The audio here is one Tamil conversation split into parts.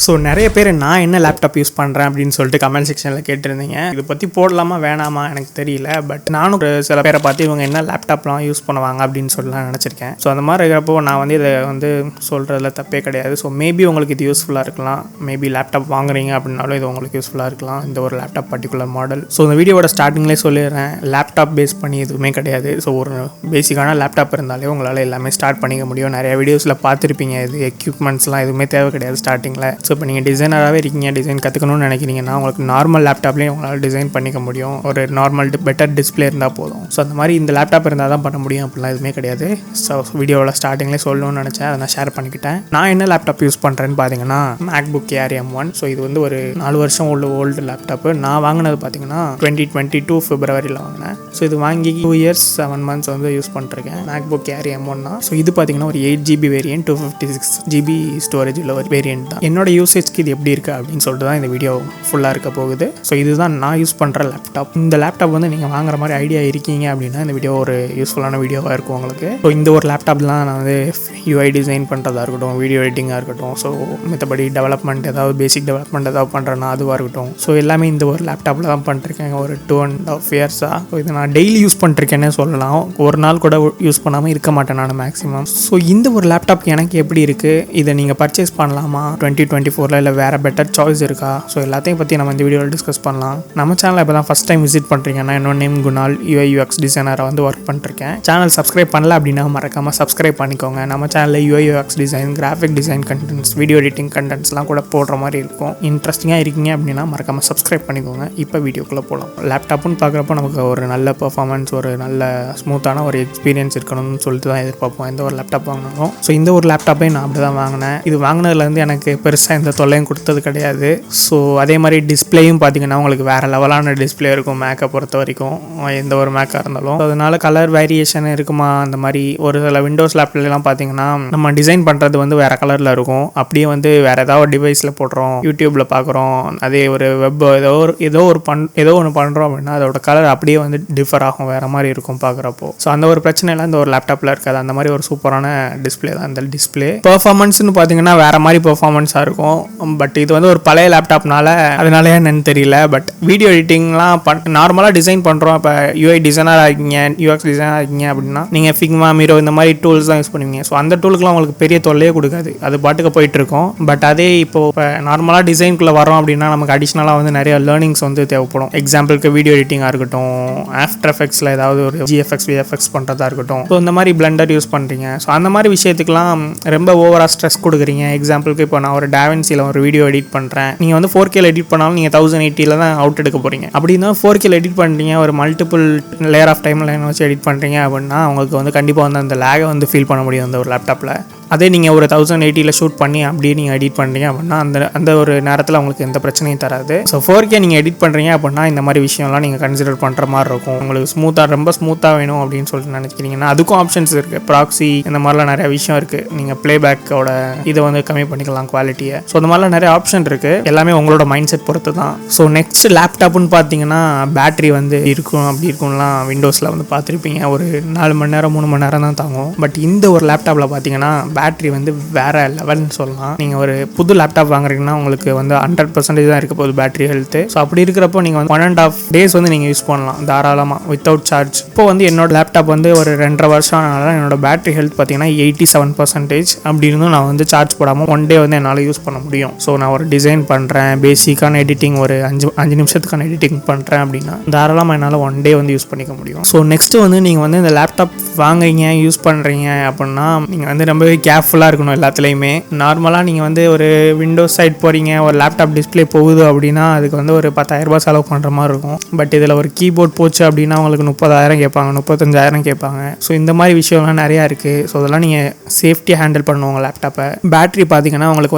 ஸோ நிறைய பேர் நான் என்ன லேப்டாப் யூஸ் பண்ணுறேன் அப்படின்னு சொல்லிட்டு கமெண்ட் செக்ஷனில் கேட்டிருந்தீங்க. இதை பற்றி போடலாமா வேணாமா எனக்கு தெரியல. பட் நானும் சில பேரை பார்த்து இவங்க என்ன லேப்டாப்லாம் யூஸ் பண்ணுவாங்க அப்படின்னு சொல்லலாம் நினச்சிருக்கேன். ஸோ அந்த மாதிரி இருக்கிறப்போ நான் வந்து இதை வந்து சொல்கிறதுல தப்பே கிடையாது. ஸோ மேபி உங்களுக்கு இது யூஸ்ஃபுல்லாக இருக்கலாம். மேபி லேப்டாப் வாங்குறீங்க அப்படின்னாலும் இது உங்களுக்கு யூஸ்ஃபுல்லாக இருக்கலாம், இந்த ஒரு லேப்டாப் பர்டிகுலர் மாடல். ஸோ இந்த வீடியோட ஸ்டார்டிங்லேயே சொல்லிடுறேன், லேப்டாப் பேஸ் பண்ணி எதுவுமே கிடையாது. ஸோ ஒரு பேசிக்கான லேப்டாப் இருந்தாலே உங்களால் எல்லாமே ஸ்டார்ட் பண்ணிக்க முடியும். நிறைய வீடியோஸில் பார்த்துருப்பீங்க, இது எக்யூப்மெண்ட்ஸ்லாம் எதுவுமே தேவை கிடையாது ஸ்டார்டிங்கில். ஸோ இப்போ நீங்கள் டிசைனராகவே இருக்கீங்க, டிசைன் கற்றுக்கணும்னு நினைக்கிறீங்கன்னா உங்களுக்கு நார்மல் லேப்டாப்லேயும் உங்களால் டிசைன் பண்ணிக்க முடியும். ஒரு நார்மல் பெட்டர் டிஸ்பிளே இருந்தால் போதும். ஸோ அந்த மாதிரி இந்த லேப்டாப் இருந்தால் தான் பண்ண முடியும் அப்படிலாம் எதுவுமே கிடையாது. ஸோ வீடியோவில் ஸ்டார்டிங்லேயே சொல்லணும்னு நினச்சேன், அதை நான் ஷேர் பண்ணிக்கிட்டேன். நான் என்ன லேப்டாப் யூஸ் பண்ணுறேன்னு பார்த்தீங்கன்னா MacBook Air M1. ஸோ இது வந்து ஒரு 4 வருஷம் உள்ள ஓல்டு லேப்டாப்பு. நான் வாங்கினது பார்த்தீங்கன்னா 2022 Februaryயில் வாங்கினேன். ஸோ இது வாங்கி 2 years 7 months வந்து யூஸ் பண்ணிருக்கேன். MacBook Air M1 தான். ஸோ இது பார்த்தீங்கன்னா ஒரு 8GB வேரியன்ட், 256GB ஸ்டோரேஜ் உள்ள ஒரு வேரியன்ட் தான். என்னோட யூசேஜ்க்கு இது எப்படி இருக்குது அப்படின்னு சொல்லிட்டு தான் இந்த வீடியோ ஃபுல்லாக இருக்க போகுது. ஸோ இதுதான் நான் யூஸ் பண்ணுற லேப்டாப். இந்த லேப்டாப் வந்து நீங்கள் வாங்குற மாதிரி ஐடியா இருக்கீங்க அப்படின்னா இந்த வீடியோ ஒரு யூஸ்ஃபுல்லான வீடியோவாக இருக்கும் உங்களுக்கு. ஸோ இந்த ஒரு லேப்டாப்லாம் நான் வந்து UI டிசைன் பண்ணுறதா இருக்கட்டும், வீடியோ எடிட்டிங்காக இருக்கட்டும், ஸோ மற்றபடி டெவலப்மெண்ட் ஏதாவது பேசிக் டெவலப்மெண்ட் ஏதாவது பண்ணுறேன்னா அதுவாக இருக்கட்டும், ஸோ எல்லாமே இந்த ஒரு லேப்டாப்பில் தான் பண்ணிருக்கேன் ஒரு 2.5 years-ஆக. ஸோ இதை நான் டெய்லி யூஸ் பண்ணிருக்கேன்னே சொல்லலாம். ஒரு நாள் கூட யூஸ் பண்ணாமல் இருக்க மாட்டேன் நான் மேக்ஸிமம். ஸோ இந்த ஒரு லேப்டாப் எனக்கு எப்படி இருக்குது, இதை நீங்கள் பர்ச்சேஸ் பண்ணலாமா 2024 இல்லை வேறு பெட்டர் சாய்ஸ் இருக்கா, ஸோ எல்லாத்தையும் பற்றி நம்ம இந்த வீடியோவில் டிஸ்கஸ் பண்ணலாம். நம்ம சேனலை இப்போ தான் ஃபஸ்ட் டைம் விசிட் பண்ணுறீங்கன்னா என்னோட நேம் குணால், UI UX டிசைனராக வந்து ஒர்க் பண்ணிருக்கேன். சேனல் சப்ஸ்கிரைப் பண்ணல அப்படின்னா மறக்காமல் சப்ஸ்கிரைப் பண்ணிக்கோங்க. நம்ம சேனலில் UI UX design, graphic design contents, video editing கண்டென்ட்ஸ்லாம் கூட போடுற மாதிரி இருக்கும். இன்ட்ரெஸ்டிங்காக இருக்கீங்க அப்படின்னா மறக்காமல் சப்ஸ்கிரைப் பண்ணிக்கோங்க. இப்போ வீடியோக்குள்ளே போகலாம். லேப்டாப்னு பார்க்குறப்போ நமக்கு ஒரு நல்ல பெர்ஃபார்மன்ஸ், ஒரு நல்ல ஸ்மூத்தான ஒரு எக்ஸ்பீரியன்ஸ் இருக்கணும்னு சொல்லிட்டு தான் எதிர்பார்ப்போம் எந்த ஒரு லேப்டாப் வாங்கினாலும். ஸோ இந்த ஒரு லேப்டாப்பே நான் அப்படி தான் வாங்கினேன். இது வாங்கினதுலேருந்து எனக்கு பெருசாக எந்த தொல்லையும் கொடுத்தது கிடையாது. ஸோ அதே மாதிரி டிஸ்பிளேயும் பார்த்தீங்கன்னா உங்களுக்கு வேறு லெவலான டிஸ்பிளே இருக்கும் மேக்கை பொறுத்த வரைக்கும், எந்த ஒரு மேக்காக இருந்தாலும். அதனால கலர் வேரியேஷன் இருக்குமா, அந்த மாதிரி ஒரு சில விண்டோஸ் லேப்டாப்லாம் பார்த்தீங்கன்னா நம்ம டிசைன் பண்ணுறது வந்து வேறு கலரில் இருக்கும். அப்படியே வந்து வேறு ஏதாவது டிவைஸில் போடுறோம், யூடியூப்பில் பார்க்குறோம், அதே ஒரு வெப் ஏதோ ஒன்று பண்ணுறோம் அப்படின்னா அதோட கலர் அப்படியே வந்து டிஃபர் ஆகும், வேறு மாதிரி இருக்கும் பார்க்குறப்போ. ஸோ அந்த ஒரு பிரச்சனைலாம் இந்த ஒரு லேப்டாப்பில் இருக்காது. அந்த மாதிரி ஒரு சூப்பரான டிஸ்பிளே தான் இந்த டிஸ்பிளே. பெர்ஃபார்மன்ஸ்னு பார்த்தீங்கன்னா வேறு மாதிரி பெர்ஃபார்மன்ஸாக இருக்கும். பட் இது வந்து ஒரு பழைய லேப்டாப்னால அதனால என்னன்னு தெரியல. பட் வீடியோ எடிட்டிங்லாம் நார்மலாக டிசைன் பண்ணுறோம். இப்போ UI டிசைனராக இருக்கீங்க, UX டிசைனராக இருக்கீங்க அப்படின்னா நீங்கள் ஃபிக்மா, மீரோ இந்த மாதிரி டூல்ஸ் தான் யூஸ் பண்ணுவீங்க. ஸோ அந்த டூலுக்குலாம் உங்களுக்கு பெரிய தொல்லையே கொடுக்காது, அது பாட்டுக்கு போயிட்டு இருக்கும். பட் அதே இப்போ நார்மலாக டிசைனுக்குள்ளே வரோம் அப்படின்னா நமக்கு அடிஷ்னலாக வந்து நிறைய லேர்னிங்ஸ் வந்து தேவைப்படும். எக்ஸாம்பிளுக்கு வீடியோ எடிட்டிங்காக இருக்கட்டும், ஆஃப்டர் எஃபெக்ட்ஸில் ஏதாவது ஒரு GFX VFX பண்ணுறதா இருக்கட்டும், ஸோ இந்த மாதிரி பிளெண்டர் யூஸ் பண்ணுறீங்க. ஸோ அந்த மாதிரி விஷயத்துக்குலாம் ரொம்ப ஓவராக ஸ்ட்ரெஸ் கொடுக்குறீங்க. எக்ஸாம்பிளுக்கு இப்போ நான் ஒரு டாவின்சியில் ஒரு வீடியோ எடிட் பண்ணுறேன், நீங்கள் வந்து 4K எடிட் பண்ணாலும் நீங்கள் 1080 தான் அவுட் எடுக்க போகிறீங்க. அப்படின்னா 4K எடிட் பண்ணுறீங்க, ஒரு multiple layer of timeline வச்சு எடிட் பண்ணுறீங்க அப்படின்னா உங்களுக்கு வந்து கண்டிப்பாக வந்து அந்த லேகை வந்து ஃபீல் பண்ண முடியும் அந்த ஒரு லேப்டாப்பில். அதே நீங்கள் ஒரு 1080 ஷூட் பண்ணி அப்படியே நீங்கள் எடிட் பண்ணுறீங்க அப்படின்னா அந்த ஒரு நேரத்தில் உங்களுக்கு எந்த பிரச்சனையும் தராது. ஸோ 4K நீங்கள் எடிட் பண்ணுறீங்க அப்படின்னா இந்த மாதிரி விஷயம்லாம் நீங்கள் கன்சிடர் பண்ணுற மாதிரி இருக்கும். உங்களுக்கு ரொம்ப ஸ்மூத்தாக வேணும் அப்படின்னு சொல்லிட்டு நினச்சிக்கிறீங்கன்னா அதுக்கும் ஆப்ஷன்ஸ் இருக்குது. ப்ராக்ஸி இந்த மாதிரிலாம் நிறைய விஷயம் இருக்குது. நீங்கள் ப்ளேபேக்கோட இதை வந்து கம்மி பண்ணிக்கலாம் குவாலிட்டியை. ஸோ இந்த மாதிரிலாம் நிறைய ஆப்ஷன் இருக்குது. எல்லாமே உங்களோட மைண்ட் செட் பொறுத்து தான். ஸோ நெக்ஸ்ட் லேப்டாப்னு பார்த்தீங்கன்னா பேட்டரி வந்து இருக்கும், அப்படி இருக்கும்லாம் விண்டோஸில் வந்து பார்த்துருப்பீங்க, ஒரு 4 மணி நேரம் 3 மணி நேரம் தான் தாங்கும். பட் இந்த ஒரு லேப்டாப்பில் பார்த்தீங்கன்னா பேட்டரி வந்து வேற லெவல்னு சொல்லலாம். நீங்கள் ஒரு புது லேப்டாப் வாங்குறீங்கன்னா உங்களுக்கு வந்து 100% தான் இருக்க போகுது பேட்டரி ஹெல்த்து. ஸோ அப்படி இருக்கிறப்போ நீங்கள் வந்து 1.5 days வந்து நீங்கள் யூஸ் பண்ணலாம் தாராளமாக வித்தவுட் சார்ஜ். இப்போ வந்து என்னோட லேப்டாப் வந்து ஒரு 2.5 வருஷம் ஆனால என்னோட பேட்டரி ஹெல்த் பார்த்தீங்கன்னா 87% அப்படி இருந்தும் நான் வந்து சார்ஜ் போடாமல் 1 day வந்து என்னால் யூஸ் பண்ண முடியும். ஸோ நான் ஒரு டிசைன் பண்ணுறேன், பேசிக்கான எடிட்டிங் ஒரு 5 நிமிஷத்துக்கான எடிட்டிங் பண்ணுறேன் அப்படின்னா தாராளமாக என்னால் 1 day வந்து யூஸ் பண்ணிக்க முடியும். ஸோ நெக்ஸ்ட்டு வந்து நீங்கள் வந்து இந்த லேப்டாப் வாங்குறீங்க, யூஸ் பண்ணுறீங்க அப்படின்னா நீங்கள் வந்து ரொம்பவே கேர்ஃபுல்லாக இருக்கணும் எல்லாத்துலேயுமே. நார்மலாக நீங்கள் வந்து ஒரு விண்டோஸ் சைட் போகிறீங்க, ஒரு லேப்டாப் டிஸ்பிளே போகுது அப்படின்னா அதுக்கு வந்து ஒரு 10,000 ரூபாய் செலவு பண்ணுற மாதிரி இருக்கும். பட் இதில் ஒரு கீபோர்ட் போச்சு அப்படின்னா உங்களுக்கு 30,000 கேட்பாங்க, 35,000 கேட்பாங்க. ஸோ இந்த மாதிரி விஷயம்லாம் நிறையா இருக்குது. ஸோ அதெல்லாம் நீங்கள் சேஃப்டியாக ஹேண்டில் பண்ணுவோங்க லேப்டாப்பை. பேட்டரி பார்த்தீங்கன்னா உங்களுக்கு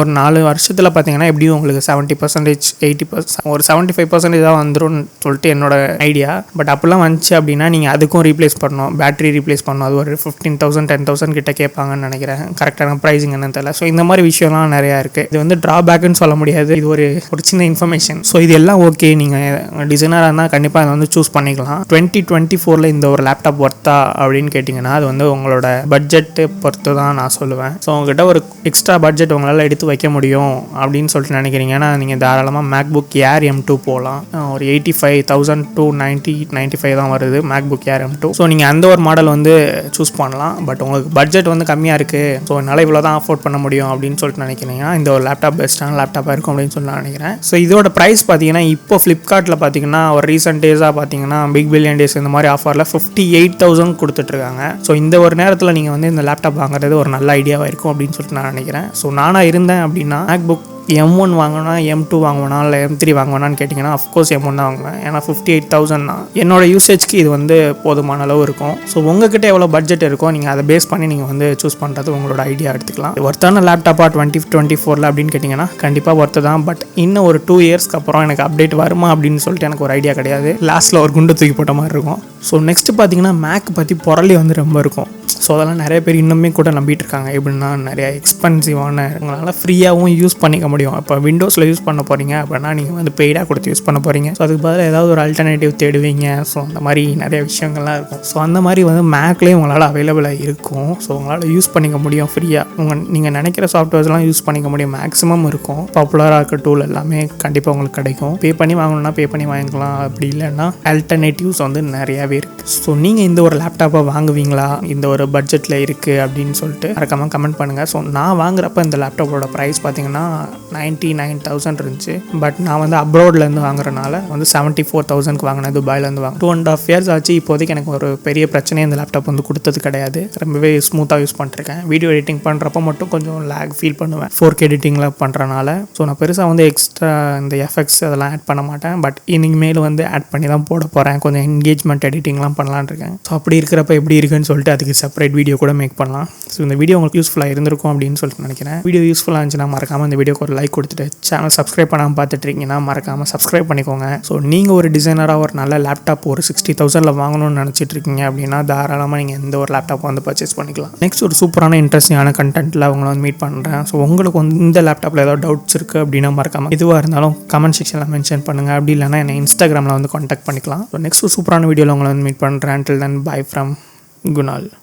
ஒரு 4 வருஷத்தில் பார்த்தீங்கன்னா எப்படியும் உங்களுக்கு 70%, 80%, ஒரு 75% தான் வந்துடும் சொல்லிட்டு என்னோட ஐடியா. பட் அப்படிலாம் வந்துச்சு அப்படின்னா நீங்கள் அதுக்கும் ரீப்ளேஸ் பண்ணணும், பேட்டரி ரீப்ளேஸ் பண்ணணும். அது ஒரு 15,000 10,000 கிட்ட கேட்பாங்க. கொடுப்பாங்கன்னு நினைக்கிறேன். கரெக்டான ப்ரைஸிங் என்னன்னு தெரியல. ஸோ இந்த மாதிரி விஷயம்லாம் நிறையா இருக்குது. இது வந்து ட்ராபேக்குன்னு சொல்ல முடியாது, இது ஒரு சின்ன இன்ஃபர்மேஷன். ஸோ இது எல்லாம் ஓகே, நீங்கள் டிசைனராக இருந்தால் கண்டிப்பாக அதை வந்து சூஸ் பண்ணிக்கலாம். 2024 இந்த ஒரு லேப்டாப் ஒர்த்தா அப்படின்னு கேட்டிங்கன்னா அது வந்து உங்களோட பட்ஜெட்டு பொறுத்து தான் நான் சொல்லுவேன். ஸோ உங்கள்கிட்ட ஒரு எக்ஸ்ட்ரா பட்ஜெட் உங்களால் எடுத்து வைக்க முடியும் அப்படின்னு சொல்லிட்டு நினைக்கிறீங்கன்னா நீங்கள் தாராளமாக MacBook Air M2 போகலாம். ஒரு 85,000 to 95 தான் வருது MacBook Air M2. ஸோ நீங்கள் அந்த ஒரு மாடல் வந்து சூஸ் பண்ணலாம். பட் உங்களுக்கு பட்ஜெட் வந்து கம்மியாக இருக்குது, ஸோ என்னால் இவ்வளோ தான் அஃபோர்ட் பண்ண முடியும் அப்படின்னு சொல்லிட்டு நினைக்கிறீங்கன்னா இந்த ஒரு லேப்டாப் பெஸ்ட்டான லேப்டாப்பாக இருக்கும் அப்படின்னு சொல்லி நான் நினைக்கிறேன். ஸோ இதோட ப்ரைஸ் பார்த்தீங்கன்னா இப்போ ஃப்ளிப்கார்ட்டில் பார்த்தீங்கன்னா ஒரு ரீசெண்ட் டேஸாக பார்த்தீங்கன்னா பிக் பில்லியன் டேஸ் இந்த மாதிரி ஆஃபரில் 58,000 கொடுத்துட்ருக்காங்க. ஸோ இந்த ஒரு நேரத்தில் நீங்கள் வந்து இந்த லேப்டாப் வாங்குறது ஒரு நல்ல ஐடியாவாக இருக்கும் அப்படின்னு சொல்லிட்டு நான் நினைக்கிறேன். ஸோ நானாக இருந்தேன் அப்படின்னா MacBook M1 வாங்கினா M2 வாங்குவேனா இல்லை M3 வாங்குவேனான்னு கேட்டிங்கன்னா அஃப்கோர்ஸ் M1 தான் வாங்குவேன். ஏன்னா 58,000 தான் என்னோட யூசேஜ்க்கு இது வந்து போதுமான அளவு இருக்கும். ஸோ உங்ககிட்ட எவ்வளோ பட்ஜெட் இருக்கோ நீங்கள் அதை பேஸ் பண்ணி நீங்கள் வந்து சூஸ் பண்ணுறது உங்களோட ஐடியா எடுத்துக்கலாம். ஒர்த்தான லேப்டாப்பாக 2024 அப்படின்னு கேட்டிங்கன்னா கண்டிப்பாக ஒர்த்து தான். பட் இன்னும் ஒரு 2 இயர்ஸ்க்கு அப்புறம் எனக்கு அப்டேட் வருமா அப்படின்னு சொல்லிட்டு எனக்கு ஒரு ஐடியா கிடையாது. லாஸ்ட்டில் ஒரு குண்டு தூக்கி போட்ட மாதிரி இருக்கும். ஸோ நெக்ஸ்ட்டு பார்த்தீங்கன்னா மேக் பற்றி புரளி வந்து ரொம்ப இருக்கும். ஸோ அதெல்லாம் நிறைய பேர் இன்னுமே கூட நம்பிட்டு இருக்காங்க. எப்படின்னா நிறைய எக்ஸ்பென்சிவான உங்களால் ஃப்ரீயாகவும் யூஸ் பண்ணிக்க முடியும். இப்போ விண்டோஸில் யூஸ் பண்ண போகிறீங்க அப்படின்னா நீங்கள் வந்து பெய்டாக கொடுத்து யூஸ் பண்ண போகிறீங்க. ஸோ அதுக்கு பதிலாக ஏதாவது ஒரு அல்டர்னேட்டிவ் தேடுவீங்க. ஸோ அந்த மாதிரி நிறைய விஷயங்கள்லாம் இருக்கும். ஸோ அந்த மாதிரி வந்து மேக்லேயே உங்களால் அவைலபிளாக இருக்கும். ஸோ உங்களால் யூஸ் பண்ணிக்க முடியும் ஃப்ரீயாக. நீங்கள் நினைக்கிற சாஃப்ட்வேர்ஸ்லாம் யூஸ் பண்ணிக்க முடியும். மேக்ஸிமம் இருக்கும். பாப்புலராக இருக்க டூல் எல்லாமே கண்டிப்பாக உங்களுக்கு கிடைக்கும். பே பண்ணி வாங்கணும்னா பே பண்ணி வாங்கிக்கலாம். அப்படி இல்லைன்னா ஆல்டர்னேட்டிவ்ஸ் வந்து நிறையாவே இருக்குது. ஸோ நீங்கள் இந்த ஒரு லேப்டாப்பை வாங்குவீங்களா, இந்த ஒரு பட்ஜெட்டில் இருக்குது அப்படின்னு சொல்லிட்டு மறக்காமல் கமெண்ட் பண்ணுங்கள். ஸோ நான் வாங்குறப்ப இந்த லேப்டாப்போட ப்ரைஸ் பார்த்தீங்கன்னா 99,000 இருந்துச்சு. பட் நான் வந்து அப்ராட்லேருந்து வாங்குறனால வந்து 74,000க்கு வாங்கினேன். துபாயிலேருந்து வாங்க 2.5 years ஆச்சு. இப்போதைக்கு எனக்கு ஒரு பெரிய பிரச்சனையே இந்த லேப்டாப் வந்து கொடுத்தது கிடையாது. ரொம்பவே ஸ்மூத்தாக யூஸ் பண்ணிருக்கேன். வீடியோ எடிட்டிங் பண்ணுறப்ப மட்டும் கொஞ்சம் லேக் ஃபீல் பண்ணுவேன் 4K எடிட்டிங்கில் பண்ணுறனால. ஸோ நான் பெருசாக வந்து எக்ஸ்ட்ரா இந்த எஃபெக்ட்ஸ் அதெல்லாம் ஆட் பண்ண மாட்டேன். பட் இனிமேல் வந்து ஆட் பண்ணி தான் போட போகிறேன். கொஞ்சம் என்கேஜ்மெண்ட் எடிட்டிங்லாம் பண்ணலான்னு இருக்கேன். ஸோ அப்படி இருக்கிறப்ப எப்படி இருக்குன்னு சொல்லிட்டு அதுக்கு செப்பரேட் வீடியோ கூட மேக் பண்ணலாம். ஸோ இந்த வீடியோ உங்களுக்கு யூஸ்ஃபுல்லாக இருந்திருக்கும் அப்படின்னு சொல்லிட்டு நினைக்கிறேன். வீடியோ யூஸ்ஃபுல்லாக இருந்துச்சுன்னா மறக்காமல் இந்த வீடியோக்கு ஒரு லைக் கொடுத்துட்டு சேனல் சப்ஸ்கிரைப் பண்ணாமல் பார்த்துட்டு இருக்கீங்கன்னா மறக்காமல் சப்ஸ்கிரைப் பண்ணிக்கோங்க. ஸோ நீங்கள் ஒரு டிசைனராக ஒரு நல்ல லேப்டாப் ஒரு 60,000 வாங்கணும்னு நினச்சிட்டு இருக்கீங்க அப்படின்னா தாராளமாக நீங்கள் இந்த ஒரு லேப்டாப் வந்து பர்ச்சேஸ் பண்ணிக்கலாம். நெக்ஸ்ட் ஒரு சூப்பரான இன்ட்ரெஸ்டிங்கான கண்டென்ட்டில் உங்களை வந்து மீட் பண்ணுறேன். ஸோ உங்களுக்கு வந்து இந்த லேப்டாப்பில் ஏதாவது டவுட்ஸ் இருக்குது அப்படின்னா மறக்காமல் எதுவாக இருந்தாலும் கமெண்ட் செக்ஷனில் மென்ஷன் பண்ணுங்கள். அப்படி இல்லைனா என்னை இன்ஸ்டாகிராமில் வந்து கான்டாக்ட் பண்ணிக்கலாம். ஸோ நெக்ஸ்ட் சூப்பரான வீடியோவில் உங்களை வந்து மீட் பண்ணுறேன். Until then, bye from Gunal.